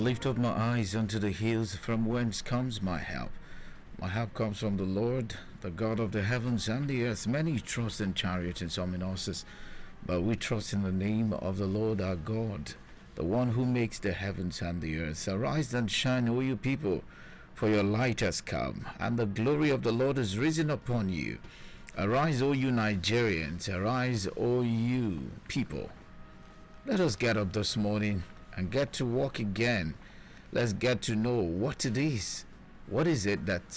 lift up my eyes unto the hills, from whence comes my help. My help comes from the Lord, the God of the heavens and the earth. Many trust in chariots and some in horses, but we trust in the name of the Lord our God, the one who makes the heavens and the earth. Arise and shine, O you people, for your light has come, and the glory of the Lord is risen upon you. Arise, O you Nigerians, arise, O you people. Let us get up this morning and get to work again. Let's get to know what it is. What is it that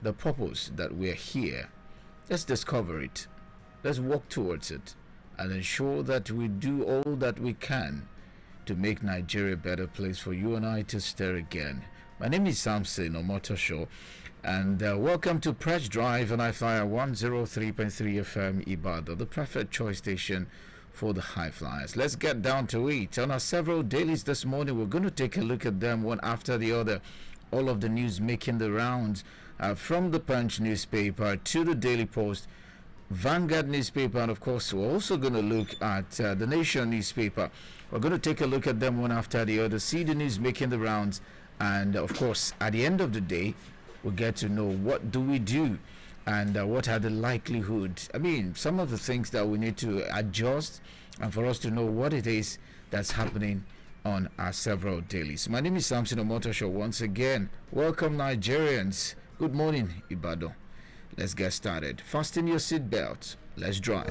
the purpose that we're here? Let's discover it. Let's work towards it and ensure that we do all that we can to make Nigeria a better place for you and I to stay again. My name is SAMSON OMOTOSHO, and welcome to Press Drive on I-FLIER 103.3 FM IBADAN, the perfect choice station for the high flyers. Let's get down to it. On our several dailies this morning, we're going to take a look at them one after the other. All of the news making the rounds, from the Punch newspaper to the Daily Post, Vanguard newspaper, and of course we're also going to look at the Nation newspaper. We're going to take a look at them one after the other, see the news making the rounds, and of course at the end of the day we'll get to know what do we do and what are the likelihood, some of the things that we need to adjust, and for us to know what it is that's happening on our several dailies. My name is SAMSON OMOTOSHO once again. Welcome Nigerians. Good morning Ibadan. Let's get started. Fasten your seatbelt. Let's drive.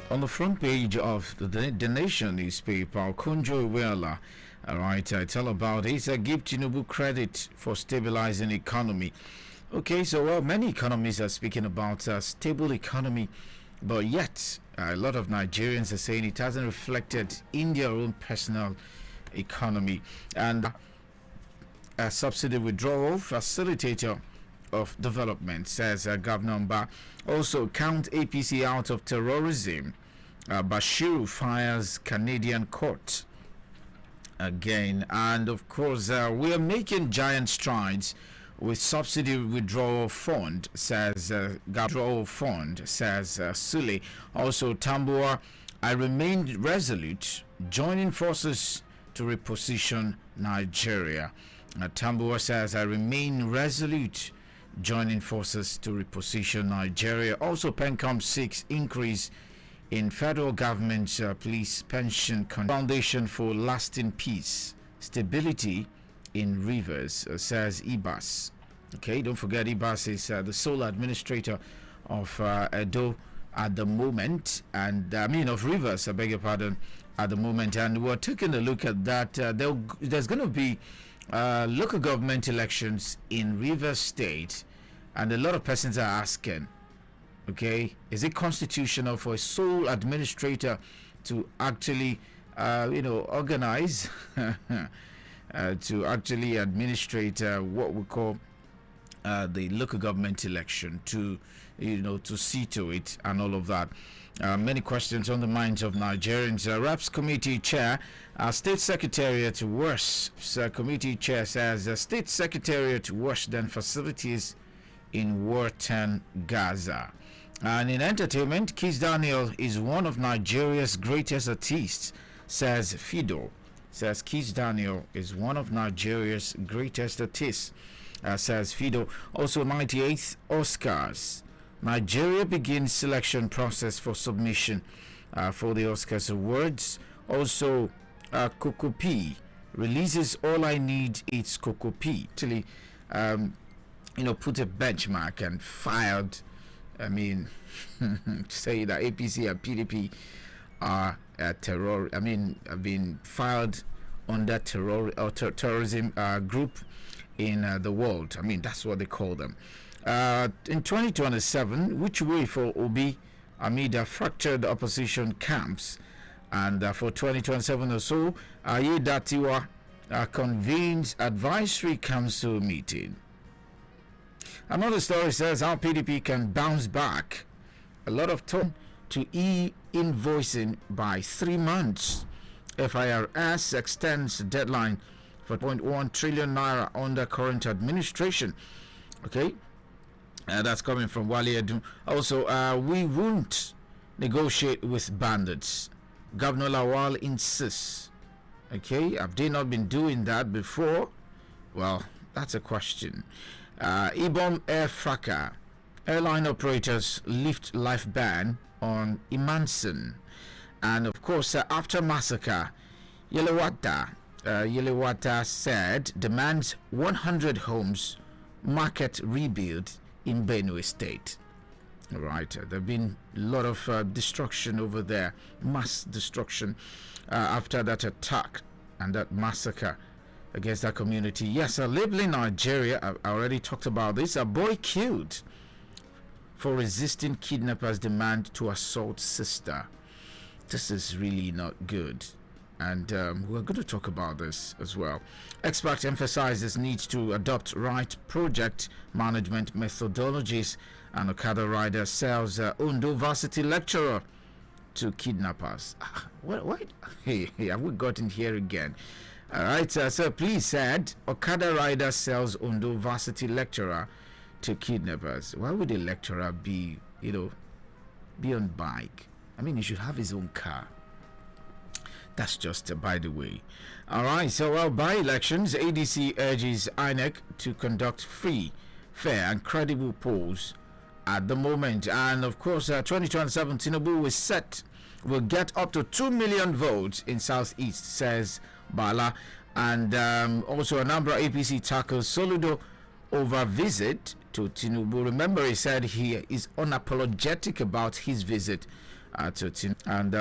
On the front page of the Nation newspaper, Kunjo Iweala, it's all about it. Give Tinubu credit for stabilizing economy. Okay, so many economies are speaking about a stable economy, but yet a lot of Nigerians are saying it hasn't reflected in their own personal economy. And a subsidy withdrawal facilitator of development says Governor Mba. Also, count APC out of terrorism. Bashiru fires Canadian court again. And of course, we are making giant strides with subsidy withdrawal fund, says Sule. Also, Tambua, I remain resolute, joining forces to reposition Nigeria. Tambua says, I remain resolute, joining forces to reposition Nigeria. Also, PENCOM 6 increase in federal government police pension foundation for lasting peace, stability in rivers, says IBAS. Okay, don't forget IBAS is the sole administrator of Edo at the moment, and of Rivers, I beg your pardon, at the moment. And we're taking a look at that. There's going to be local government elections in Rivers State, and a lot of persons are asking, okay, is it constitutional for a sole administrator to actually organize to actually administrate what we call the local government election, to see to it and all of that. Many questions on the minds of Nigerians. RAPS committee chair, state secretariat worse. Committee chair says state secretariat worse than facilities in war-torn Gaza. And in entertainment, Kiss Daniel is one of Nigeria's greatest artists, says Fido. Says Kiss Daniel is one of Nigeria's greatest artists, says Fido. Also, 98th Oscars. Nigeria begins selection process for submission for the Oscars awards. Also, Kokopi releases All I Need It's Kokopi. Actually, put a benchmark and filed. Say that APC and PDP are terror. Have been filed under terrorism group in the world. That's what they call them. In 2027, which way for Obi amid fractured opposition camps? And for 2027 or so, Ayedatiwa convenes advisory council meeting. Another story says how PDP can bounce back. A lot of talk to e-invoicing by 3 months. FIRS extends deadline for 0.1 trillion naira under current administration. Okay, that's coming from Wale Edun. Also, we won't negotiate with bandits. Governor Lawal insists. Okay, have they not been doing that before? Well, that's a question. Ibom Air Fracas. Airline operators lift life ban on Imanson. And of course, after massacre, Yelewata said demands 100 homes market rebuild in Benue State. Right, there have been a lot of destruction over there, mass destruction after that attack and that massacre against that community. Yes, labeling Nigeria, I already talked about this. A boy killed for resisting kidnappers' demand to assault sister. This is really not good. And we're going to talk about this as well. Experts emphasize this need to adopt right project management methodologies. And Okada rider sells Ondo varsity lecturer to kidnappers. What? Hey, have we gotten here again? All right, so please said Okada rider sells Ondo varsity lecturer to kidnappers. Why would a lecturer be on bike? I mean, he should have his own car. That's just by the way. All right, so by elections, ADC urges INEC to conduct free, fair, and credible polls at the moment. And of course, 2027 Tinubu will get up to 2 million votes in Southeast, says Bala. And also a number of APC tackles Soludo over visit to Tinubu. Remember, he said he is unapologetic about his visit to Tinubu. And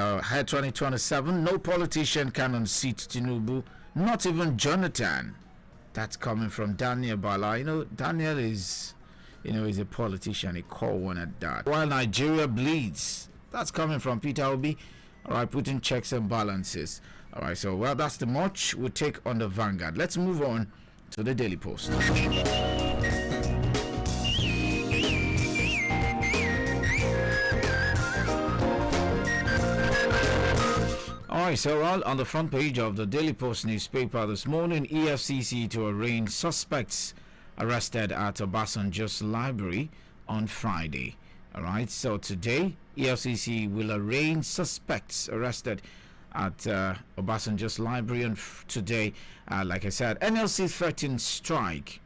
2027, no politician can unseat Tinubu, not even Jonathan. That's coming from Daniel Bala. Daniel is a politician, a core one at that. While Nigeria bleeds, that's coming from Peter Obi. All right, putting checks and balances. All right, so that's the much we'll take on the Vanguard. Let's move on to the Daily Post. Alright, so on the front page of the Daily Post newspaper this morning, EFCC to arraign suspects arrested at Obasanjo's library on Friday. Alright, so today, EFCC will arraign suspects arrested at Obasanjo's library on today. Like I said, NLC threatens strike,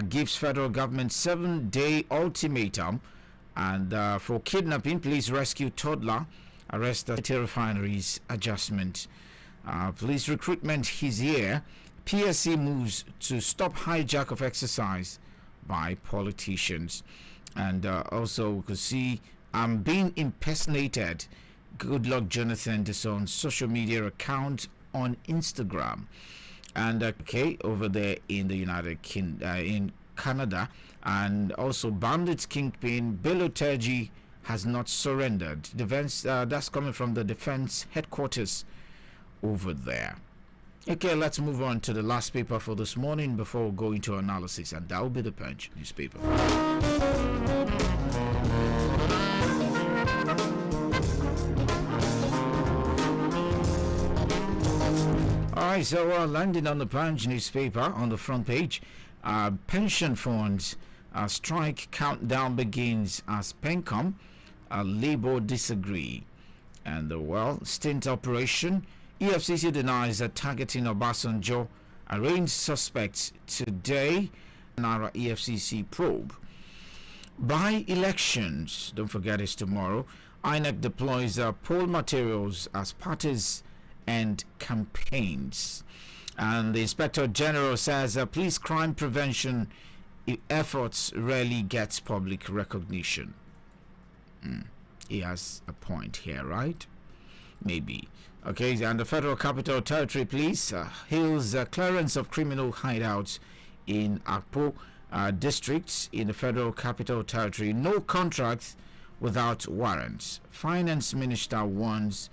gives federal government 7-day ultimatum, and for kidnapping, police rescue toddler, arrest at refineries, adjustment. Police recruitment is here. PSC moves to stop hijack of exercise by politicians. And also we could see I'm being impersonated. Good luck, Jonathan, this on social media account on Instagram. And over there in the United Kingdom, in Canada, and also bandits kingpin Bello Terji has not surrendered. Defense, that's coming from the defense headquarters over there. Okay, let's move on to the last paper for this morning before we go into analysis, and that will be the Punch newspaper. Alright, so landing on the Punch newspaper on the front page, pension funds strike countdown begins as PENCOM Labour disagree. And the stint operation, EFCC denies that targeting Obasanjo, arraigned suspects today. Nara EFCC probe. By elections, don't forget it's tomorrow, INEC deploys poll materials as parties and campaigns. And the Inspector General says police crime prevention efforts rarely gets public recognition. He has a point here, right? Maybe. Okay, and the Federal Capital Territory Police hails clearance of criminal hideouts in Akpo districts in the Federal Capital Territory. No contracts without warrants. Finance Minister warns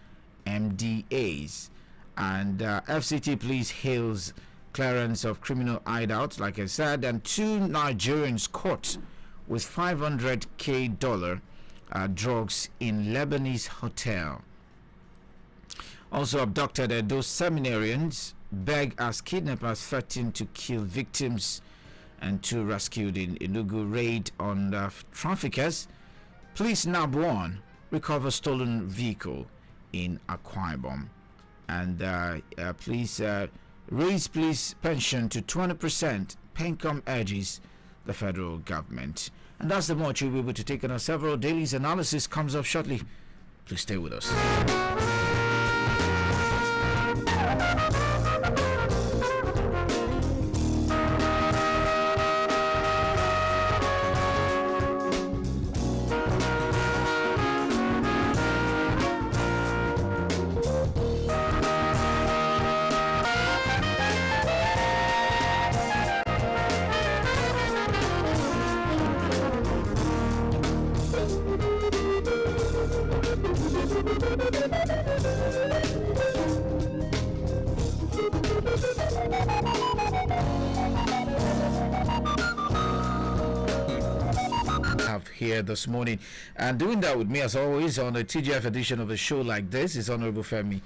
MDAs. And FCT Police hails clearance of criminal hideouts, like I said, and 2 Nigerians caught with $500K drugs in Lebanese hotel. Also abducted those seminarians beg as kidnappers threaten to kill victims, and 2 rescued in Enugu raid on traffickers. Police nab 1, recover stolen vehicle in Akwa Ibom. And please raise police pension to 20%. PENCOM urges the federal government. And that's the much you'll be able to take on our several dailies. Analysis comes up shortly. Please stay with us. Here this morning, and doing that with me as always on a TGF edition of a show like this is Honorable Femi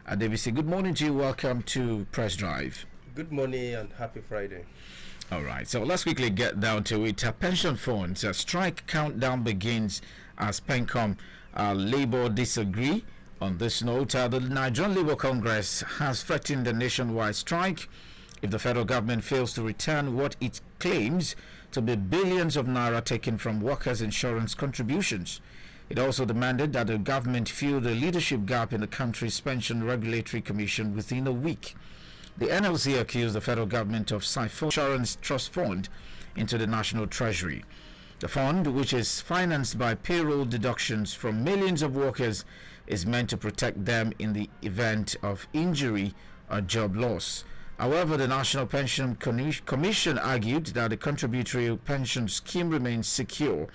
Adebisi. Good morning to you. Welcome to Press Drive. Good morning and happy Friday. All right, so let's quickly get down to it. Pension funds strike countdown begins as PENCOM Labour disagree. On this note, the Nigerian Labour Congress has threatened a nationwide strike if the federal government fails to return what it claims to be billions of naira taken from workers' insurance contributions. It also demanded that the government fill the leadership gap in the country's pension regulatory commission within a week. The NLC accused the federal government of siphoning insurance trust fund into the national treasury. The fund, which is financed by payroll deductions from millions of workers, is meant to protect them in the event of injury or job loss. However, the National Pension Commission argued that the contributory pension scheme remains secure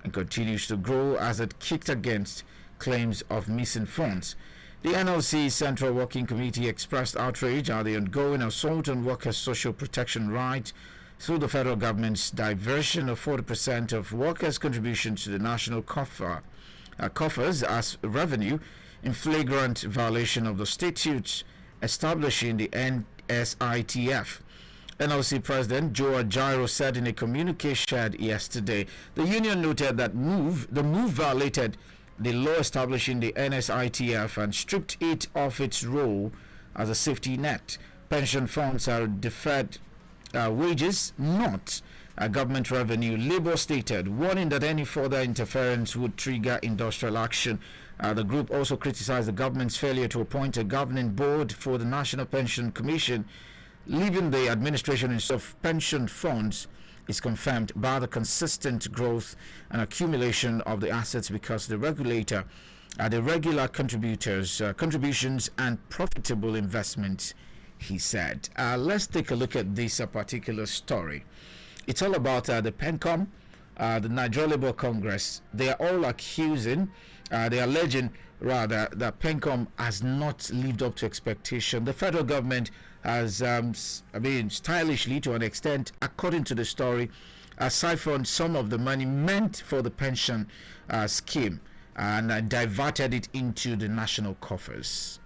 and continues to grow as it kicked against claims of missing funds. The NLC Central Working Committee expressed outrage at the ongoing assault on workers' social protection rights through the federal government's diversion of 40% of workers' contributions to the national coffers as revenue in flagrant violation of the statutes establishing the NSITF. NLC President Joe Ajaero said in a communique shared yesterday, the union noted that the move violated the law establishing the NSITF and stripped it of its role as a safety net. Pension funds are deferred wages, not government revenue, Labour stated, warning that any further interference would trigger industrial action. The group also criticized the government's failure to appoint a governing board for the National Pension Commission, leaving the administration of pension funds is confirmed by the consistent growth and accumulation of the assets because the regulator, the regular contributions and profitable investments, he said. Let's take a look at this particular story. It's all about the PENCOM, the Nigerian Labour Congress. They are all accusing, they are alleging rather, that PENCOM has not lived up to expectation. The federal government has, stylishly to an extent, according to the story, siphoned some of the money meant for the pension scheme and diverted it into the national coffers.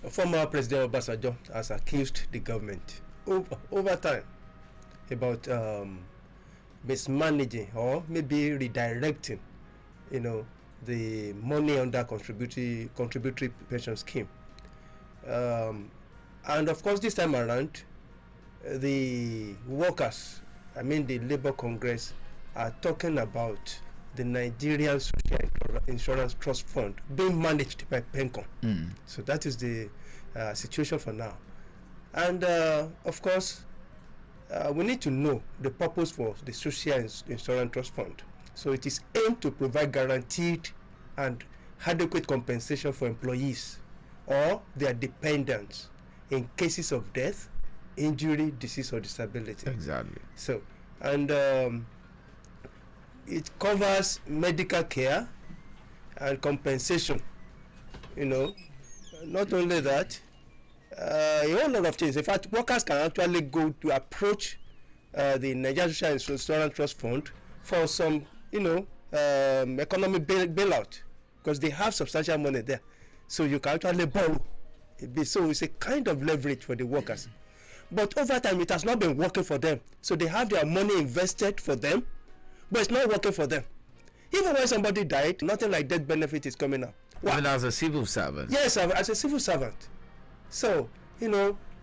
Former President Obasanjo has accused the government over time about mismanaging or maybe redirecting, the money under contributory pension scheme. And of course, this time around, the workers, the Labour Congress, are talking about the Nigerian Social Insurance Trust Fund being managed by PENCOM. So that is the situation for now. And of course, we need to know the purpose for the Social Insurance Trust Fund. So it is aimed to provide guaranteed and adequate compensation for employees or their dependents in cases of death, injury, disease, or disability. Exactly. So, and it covers medical care and compensation. Not only that, a whole lot of things. In fact, workers can actually go to approach the Nigerian Social Insurance Trust Fund for some, economic bailout, because they have substantial money there. So you can actually borrow So it's a kind of leverage for the workers. But over time, it has not been working for them. So they have their money invested for them, but it's not working for them. Even when somebody died, nothing like death benefit is coming up. Even as a civil servant. Yes, as a civil servant. So, you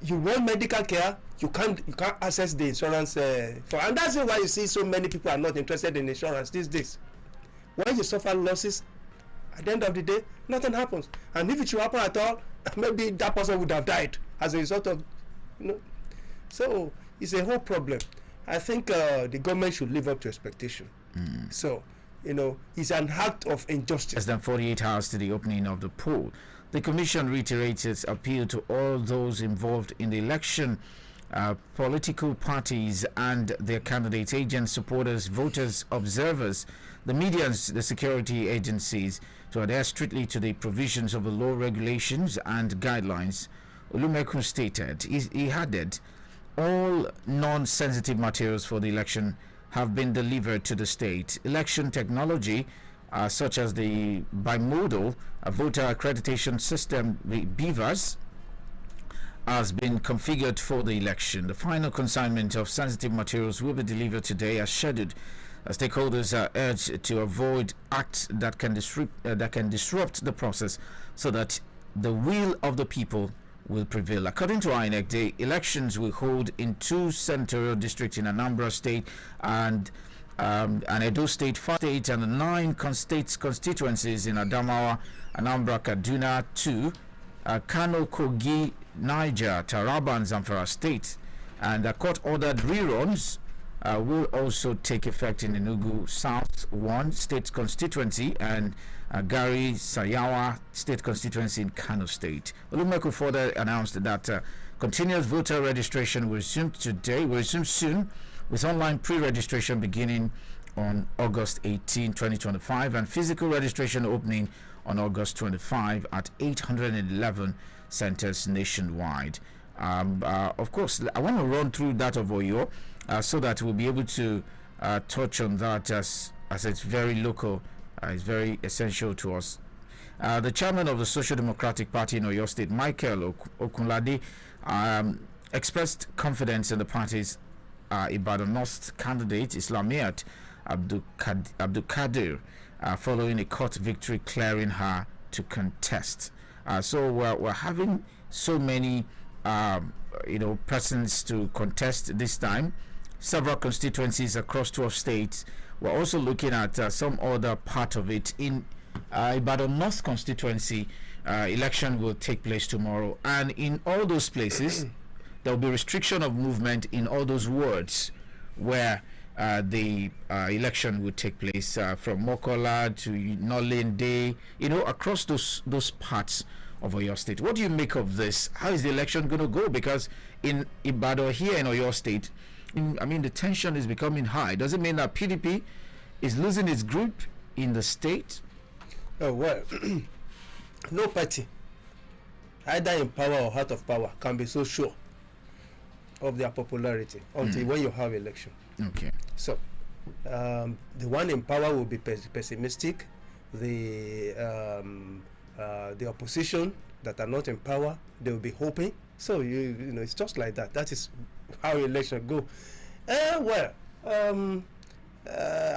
want medical care, you can't access the insurance and that's why you see so many people are not interested in insurance these days. When you suffer losses, at the end of the day, nothing happens. And if it should happen at all, maybe that person would have died as a result of, So it's a whole problem. I think the government should live up to expectation. So, it's an act of injustice. Less than 48 hours to the opening of the poll, the Commission reiterates its appeal to all those involved in the election, political parties and their candidates, agents, supporters, voters, observers, the media and the security agencies to adhere strictly to the provisions of the law, regulations and guidelines. Olumeku stated, he added, all non-sensitive materials for the election have been delivered to the state. Election technology, such as the bimodal voter accreditation system, the BVAS, has been configured for the election. The final consignment of sensitive materials will be delivered today as scheduled. Stakeholders are urged to avoid acts that can disrupt the process so that the will of the people will prevail. According to INEC, the elections will hold in 2 senatorial districts in Anambra State and Edo State, 5 states, and 9 states constituencies in Adamawa, Anambra, Kaduna, 2, Kano, Kogi, Niger, Taraba, and Zamfara State. And the court-ordered reruns will also take effect in Enugu South 1 state constituency and Gari Sayawa state constituency in Kano State. Olumeku further announced that continuous voter registration will resume soon, with online pre-registration beginning on August 18, 2025, and physical registration opening on August 25 at 811 centers nationwide. Of course, I want to run through that of Oyo so that we'll be able to touch on that as it's very local, it's very essential to us. The chairman of the Social Democratic Party in Oyo State, Michael Okunlade, expressed confidence in the party's IBADAN North candidate, Islamiyat Abdulkadir, following a court victory clearing her to contest. So we're having so many persons to contest this time. Several constituencies across 12 states. We're also looking at some other part of it in Ibadan North constituency. Election will take place tomorrow, and in all those places there will be restriction of movement in all those wards where the election will take place, from Mokola to Nolende, across those parts of Oyo State. What do you make of this? How is the election going to go? Because in Ibadan here in Oyo State, the tension is becoming high. Does it mean that PDP is losing its grip in the state? Oh, well, no party, either in power or out of power, can be so sure of their popularity until when you have election. Okay. So, the one in power will be pessimistic. The opposition that are not in power, they will be hoping. So it's just like that. That is how election go.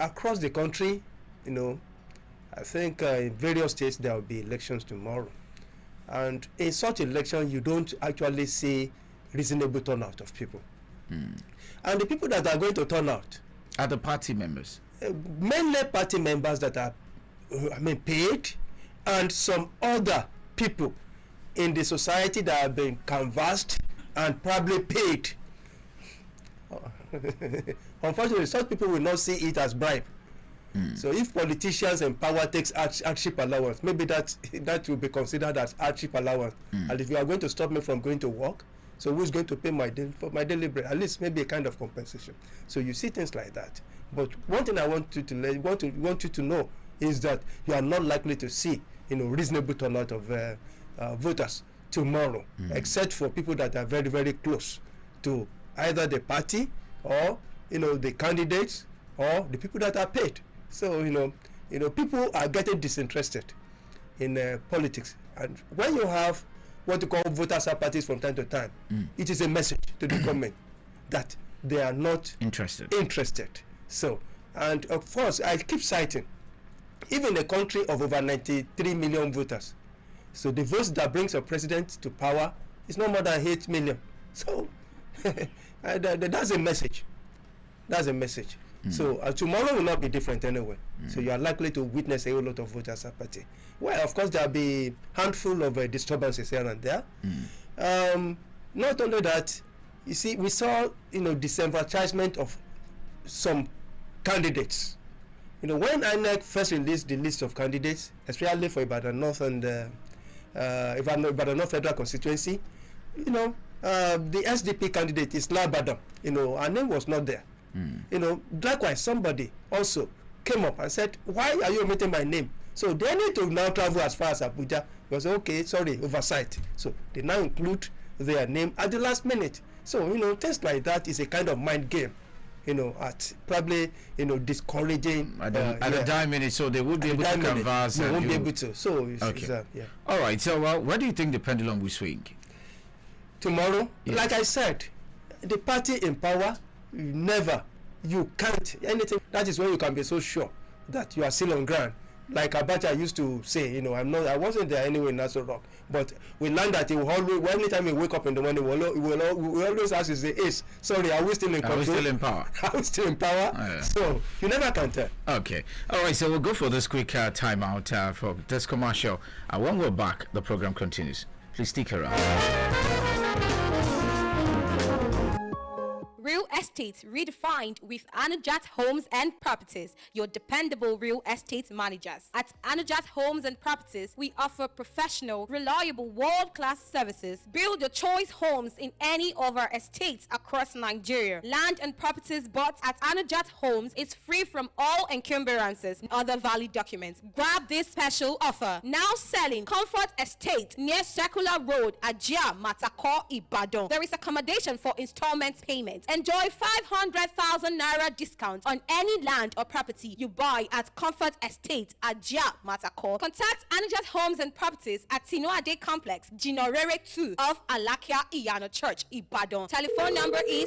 Across the country, I think in various states there will be elections tomorrow, and in such election you don't actually see reasonable turnout of people. And the people that are going to turn out are the party members, mainly party members that are paid, and some other people in the society that have been canvassed and probably paid. Unfortunately, such people will not see it as bribe. So if politicians in power takes hardship allowance, maybe that will be considered as hardship allowance. And if you are going to stop me from going to work, so who's going to pay for my daily bread? At least maybe a kind of compensation. So you see things like that. But one thing I want you to know is that you are not likely to see reasonable turnout of voters tomorrow, except for people that are very, very close to either the party or the candidates or the people that are paid. So people are getting disinterested in politics, and when you have what you call voters parties from time to time. It is a message to the government that they are not interested. So, and of course, I keep citing, even a country of over 93 million voters, so the votes that brings a president to power is no more than 8 million. So that's a message. That's a message. So tomorrow will not be different anyway. So you are likely to witness a whole lot of voters apathy. Well, of course, there will be handful of disturbances here and there. Not only that, you see, we saw, disenfranchisement of some candidates. When INEC first released the list of candidates, especially for Ibadan North and Ibadan North Federal Constituency, the SDP candidate is Ibadan. Her name was not there. Likewise, somebody also came up and said, why are you omitting my name? So they need to now travel as far as Abuja. Because, okay, sorry, oversight. So they now include their name at the last minute. So, things like that is a kind of mind game, at probably, discouraging. At the dying minute, so they would be able to converse. They won't be able to. So, okay. All right, so where do you think the pendulum will swing? Tomorrow, like I said, the party in power, you can't anything. That is when you can be so sure that you are still on ground. Like Abacha used to say, I wasn't there anyway in Nassau Rock, but we learned that he will always, anytime we wake up in the morning, we always ask, sorry, are we still in control? Are we still in power? Are we still in power? Oh, yeah. So you never can tell. Okay, all right, so we'll go for this quick timeout for this commercial. When we're back, the program continues. Please stick around. Real estate redefined with Anujat Homes and Properties, your dependable real estate managers. At Anujat Homes and Properties, we offer professional, reliable, world-class services. Build your choice homes in any of our estates across Nigeria. Land and properties bought at Anujat Homes is free from all encumbrances and other valid documents. Grab this special offer. Now selling Comfort Estate near Circular Road, Ajia, Matako, Ibadan. There is accommodation for installment payment. Enjoy 500,000 naira discount on any land or property you buy at Comfort Estate, Ajia, Matako. Contact Anujat Homes and Properties at Tinoade Complex, Ginorere 2 of Alakia Iyano Church, Ibadan. Telephone number is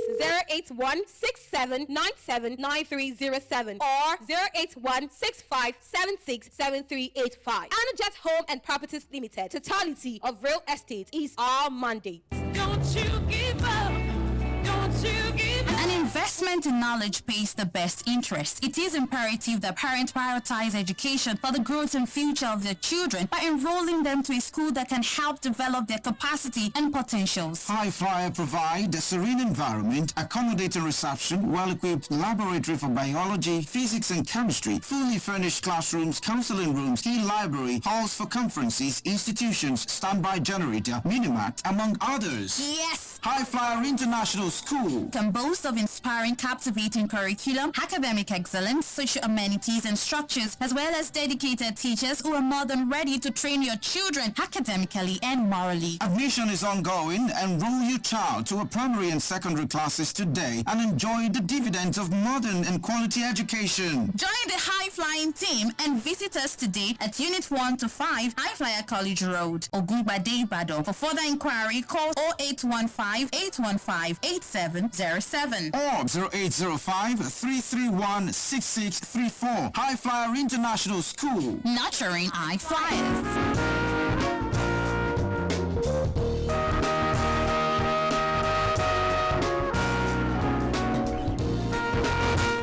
081-6797-9307 or 081-6576-7385. Anujat Home and Properties Limited. Totality of real estate is our mandate. Don't you give up. Don't you give up. An investment in knowledge pays the best interest. It is imperative that parents prioritize education for the growth and future of their children by enrolling them to a school that can help develop their capacity and potentials. I-FLIER provide a serene environment, accommodating reception, well-equipped laboratory for biology, physics and chemistry, fully furnished classrooms, counseling rooms, e-library, halls for conferences, institutions, standby generator, mini-mart, among others. Yes! I-FLIER International School can boast of inspiring, captivating curriculum, academic excellence, social amenities and structures, as well as dedicated teachers who are more than ready to train your children academically and morally. Admission is ongoing. Enroll your child to a primary and secondary classes today and enjoy the dividends of modern and quality education. Join the high-flying team and visit us today at Unit 1 to 5, I-FLIER College Road, Ogunbade, Ibadan. For further inquiry, call 0815-815-8707 or 0805-331-6634. I-FLIER International School. Nurturing I-FLIERs.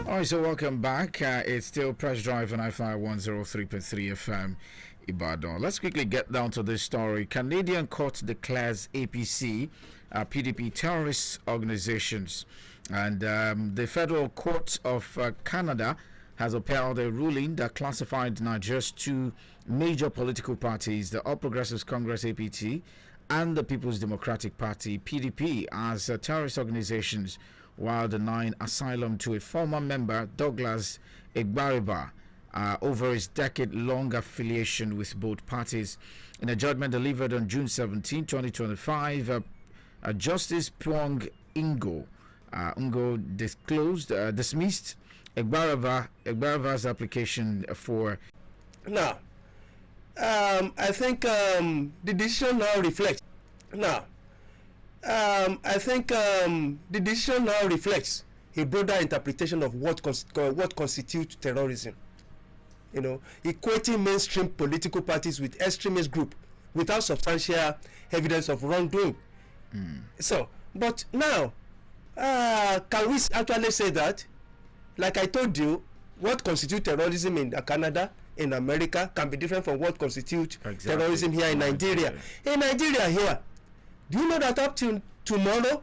Alright, so welcome back. It's still Press Drive on I-FLIER 103.3 FM Ibadan. Let's quickly get down to this story. Canadian court declares APC, PDP terrorist organizations. And the Federal Court of Canada has upheld a ruling that classified Nigeria's two major political parties, the All Progressives Congress APT and the People's Democratic Party PDP, as terrorist organizations, while denying asylum to a former member, Douglas Egbariba, over his decade-long affiliation with both parties. In a judgment delivered on June 17, 2025, Justice Pwong Ingo dismissed Egbariba's application for. Now, I think the decision now reflects Now, I think the decision now reflects a broader interpretation of what constitutes terrorism. You know, equating mainstream political parties with extremist group without substantial evidence of wrongdoing. So, but now, can we actually say that, like I told you, what constitutes terrorism in Canada, in America, can be different from what constitutes terrorism here in Nigeria. In Nigeria here, do you know that up to tomorrow,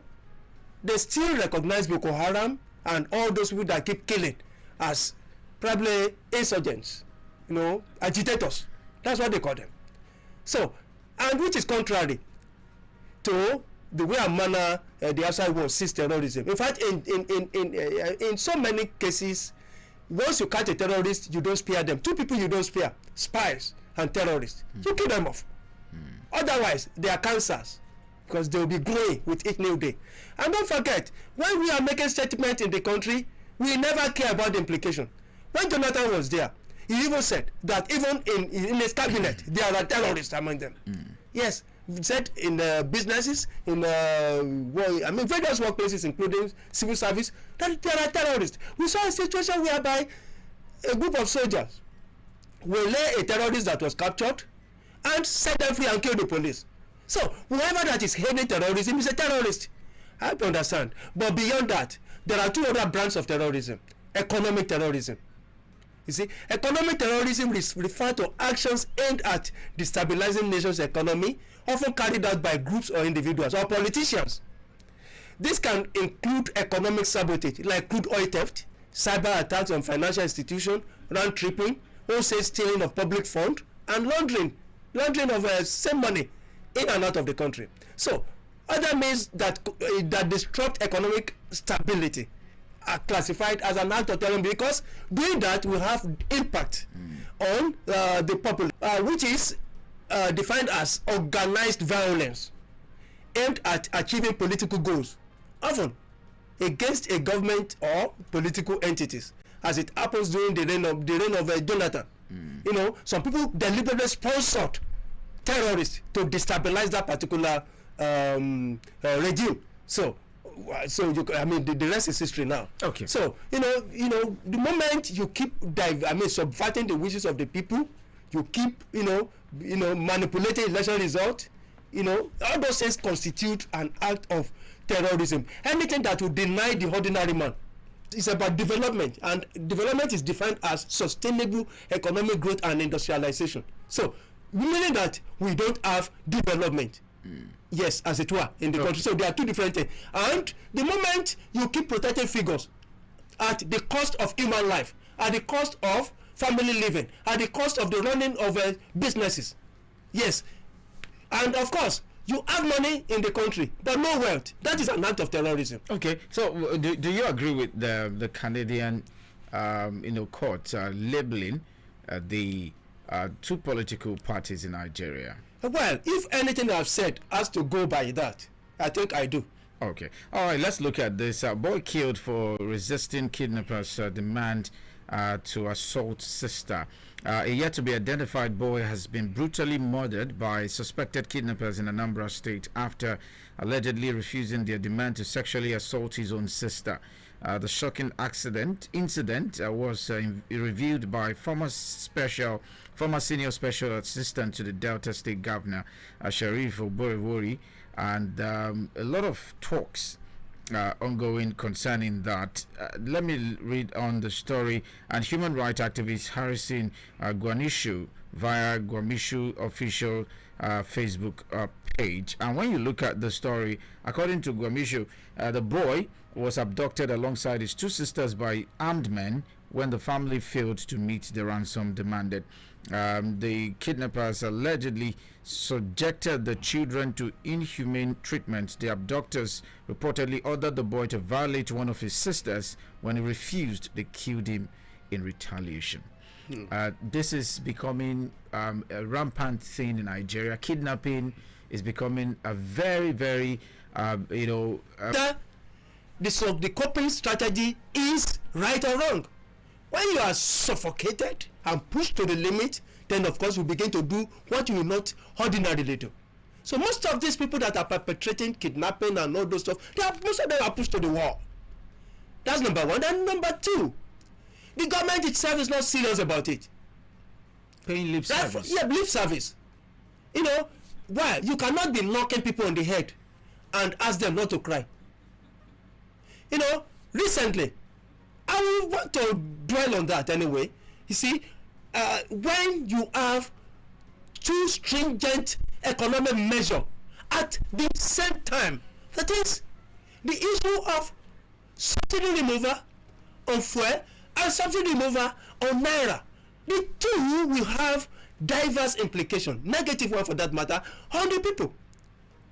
they still recognize Boko Haram and all those people that keep killing as probably insurgents, you know, agitators. That's what they call them. So, and which is contrary to the way and manner the outside world sees terrorism. In fact, in so many cases, once you catch a terrorist, you don't spare them. Two people you don't spare: spies and terrorists. You kill them off. Otherwise, they are cancers, because they will be growing with each new day. And don't forget, when we are making statements in the country, we never care about the implication. When Jonathan was there, he even said that even in his cabinet, there are terrorists among them. Yes, he said in businesses, in various workplaces, including civil service, that there are terrorists. We saw a situation whereby a group of soldiers will lay a terrorist that was captured and set them free and kill the police. So whoever that is hailing terrorism is a terrorist. I have to understand. But beyond that, there are two other branches of terrorism. Economic terrorism. You see, economic terrorism refers to actions aimed at destabilizing nations' economy, often carried out by groups or individuals or politicians. This can include economic sabotage, like crude oil theft, cyber attacks on financial institutions, round tripping, wholesale stealing of public funds, and laundering of same money in and out of the country. So, other means that disrupt economic stability are classified as an act of terrorism, because doing that will have impact on the populace, which is defined as organized violence aimed at achieving political goals, often against a government or political entities, as it happens during the reign of Jonathan. You know, some people deliberately sponsored terrorists to destabilize that particular regime. So the rest is history now. Okay. So you know, the moment you keep subverting the wishes of the people, you keep manipulating election result, all those things constitute an act of terrorism. Anything that will deny the ordinary man. It's about development, and development is defined as sustainable economic growth and industrialization. So, meaning that we don't have development, yes, as it were, in the country. So there are two different things. And the moment you keep protecting figures at the cost of human life, at the cost of family living, at the cost of the running of businesses, yes, and of course, you have money in the country but no wealth, that is an act of terrorism. Okay, so do you agree with the Canadian court labeling the two political parties in Nigeria? Well, if anything I've said has to go by that, I think I do. Okay, all right, let's look at this. Boy killed for resisting kidnappers' demand to assault sister. A yet to be identified boy has been brutally murdered by suspected kidnappers in Anambra State after allegedly refusing their demand to sexually assault his own sister. The shocking incident was reviewed by former senior special assistant to the Delta State Governor, Sharif Oborevori, and a lot of talks ongoing concerning that. Let me read on the story. And human rights activist Harrison Guamishu via Guamishu official Facebook page. And when you look at the story, according to Guamishu, the boy was abducted alongside his two sisters by armed men when the family failed to meet the ransom demanded. The kidnappers allegedly subjected the children to inhumane treatment. The abductors reportedly ordered the boy to violate one of his sisters. When he refused, they killed him in retaliation. This is becoming a rampant thing in Nigeria. Kidnapping is becoming a very, very, the coping strategy is right or wrong. When you are suffocated and pushed to the limit, then of course you begin to do what you will not ordinarily do. So most of these people that are perpetrating kidnapping and all those stuff, most of them are pushed to the wall. That's number one. And number two, the government itself is not serious about it. Paying lip service. Yeah, lip service. You know, why? You cannot be knocking people on the head and ask them not to cry. You know, recently, I will want to dwell on that anyway. You see, when you have two stringent economic measures at the same time, that is the issue of subsidy remover on fuel and subsidy remover on naira. The two will have diverse implications, negative one for that matter, on the people.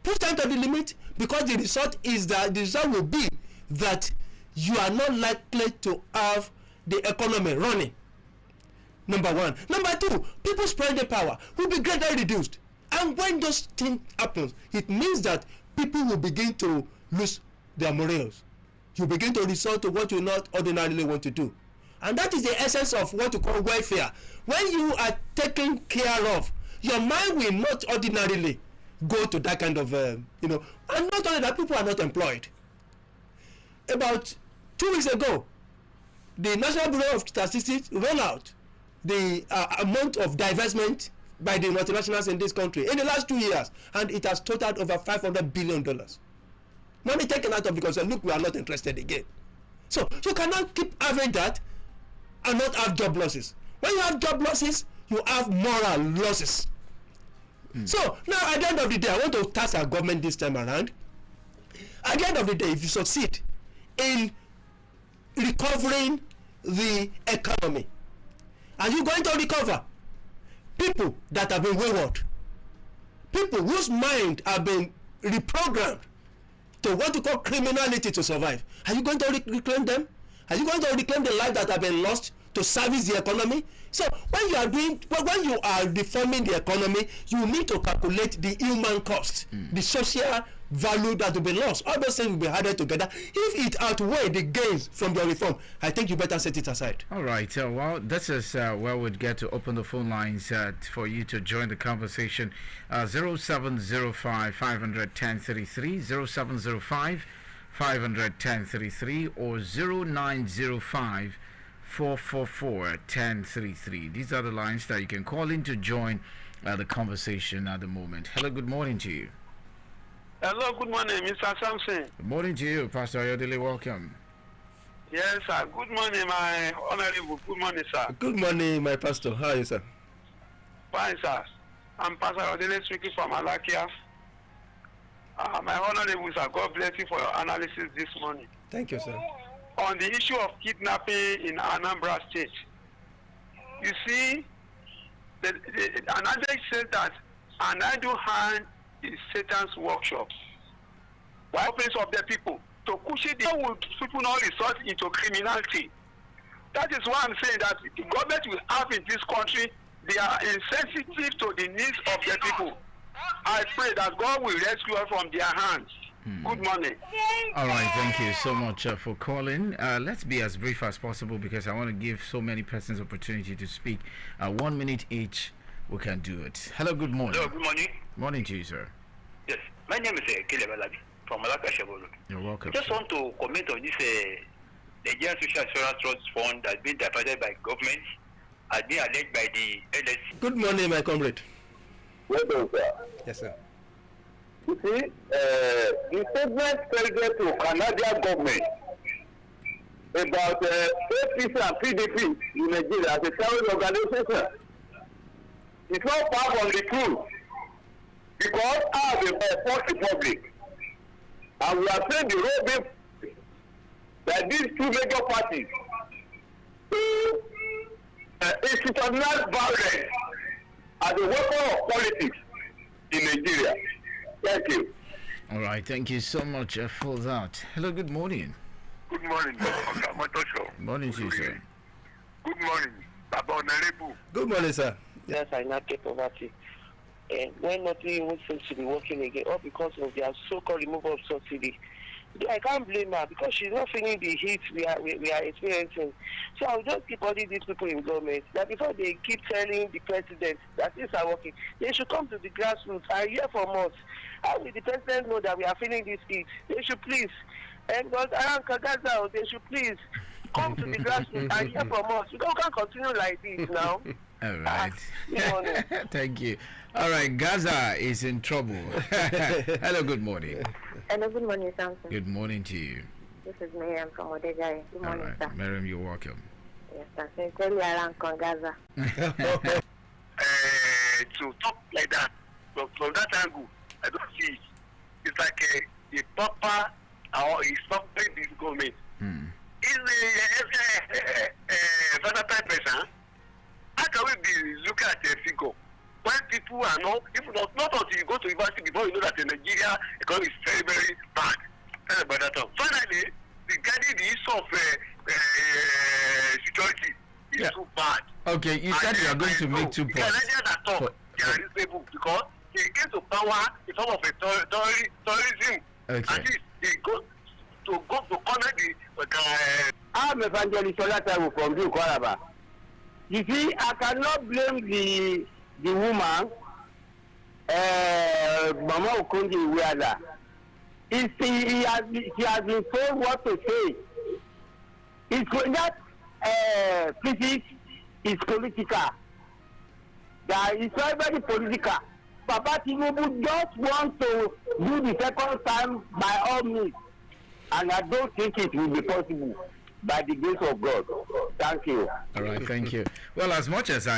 Push them to the limit, because the result is that the result will be that you are not likely to have the economy running. Number one. Number two, people's spending power will be greatly reduced. And when those things happen, it means that people will begin to lose their morals. You begin to resort to what you not ordinarily want to do. And that is the essence of what you call welfare. When you are taken care of, your mind will not ordinarily go to that kind of, you know, and not only that, people are not employed. About 2 weeks ago, the National Bureau of Statistics rolled out the amount of divestment by the multinationals in this country in the last 2 years, and it has totaled over $500 billion. Money taken out of because look, we are not interested again. So you cannot keep having that and not have job losses. When you have job losses, you have moral losses. So now at the end of the day, I want to task our government this time around. At the end of the day, if you succeed in recovering the economy, are you going to recover people that have been wayward, people whose mind have been reprogrammed to what you call criminality to survive? Are you going to reclaim them? Are you going to reclaim the life that have been lost to service the economy? So when you are reforming the economy, you need to calculate the human cost, the social value that will be lost. All those things will be added together. If it outweighs the gains from your reform, I think you better set it aside. All right. Well, this is where we'd get to open the phone lines for you to join the conversation. 0705 510 0705 510 or 0905 444-1033. These are the lines that you can call in to join the conversation at the moment. Hello, good morning to you. Hello, good morning, Mr. Samson. Good morning to you, Pastor Ayodele. Welcome. Yes, sir. Good morning, my honorable. Good morning, sir. Good morning, my pastor. How are you, sir? Fine, sir. I'm Pastor Ayodele speaking from Alakia. My honorable, sir, God bless you for your analysis this morning. Thank you, sir. On the issue of kidnapping in Anambra State, you see, an adage says that an idle hand is Satan's workshop. Why opens of the people to cushion the people not resort into criminality? That is why I'm saying that the government will have in this country, they are insensitive to the needs of the people. I pray that God will rescue us from their hands. Good morning. All right, thank you so much for calling. Let's be as brief as possible because I want to give so many persons opportunity to speak. 1 minute each, we can do it. Hello, good morning. Hello, good morning. Morning to you, sir. Yes, my name is Caleb Alabi from Malaka Shabolo. You're welcome. I just want to comment on this Nigerian Social Insurance Trust Fund that's been diverted by government, has been alleged by the LSC. Good morning, my comrade. Well done, sir. Yes, sir. You see, the statement presented to Canadian government about APC and PDP in Nigeria as a terrorist organization is not far from the truth, because as a Fourth Republic, and we are saying the road being that these two major parties institutionalize violence as a weapon of politics in Nigeria. Thank you. All right, thank you so much for that. Hello, good morning. Good morning, OMOTOSHO. Morning to you, sir. Good morning, Baba Honorable. Good morning, sir. Yes, I not get poverty. And when nothing even seems to be working again, all because of their so-called removal of subsidy. I can't blame her because she's not feeling the heat we are experiencing. So I'll just keep all these people in government that before they keep telling the president that things are working, they should come to the grassroots and hear from us. How will the president know that we are feeling this heat? They should please, and because around Kagaza, they should please come to the grassroots and hear from us. We can't continue like this now. All right. Thank you. All right, Gaza is in trouble. Hello, good morning. Hello, good morning, Samson. Good morning to you. This is Miriam from Odejai. Good morning, right, sir. Miriam, you're welcome. Yes, sir. Sincerely, around Gaza. To talk like that, from that angle, I don't see it. It's like a proper or it's something this government. Is a versatile person. How can we be looking at a figure when people are not, if not until you go to university before you know that in Nigeria economy is very, very bad. Tell about that. Finally, regarding the issue of security is too bad. Okay, you said you are going to make 2 points. The Nigerians that talk, they are reasonable because they came to power in form of a terrorism. Okay. At least they go to corner the. I'm Evangelist Olatawo from Bukoraba. You see, I cannot blame the woman, Mama Okundi Iweala. She has been told what to say. That physics is political. That is very political. Baba Tinubu just want to do the second time by all means. And I don't think it will be possible by the grace of God. Thank you. All right, thank you. Well, as much as I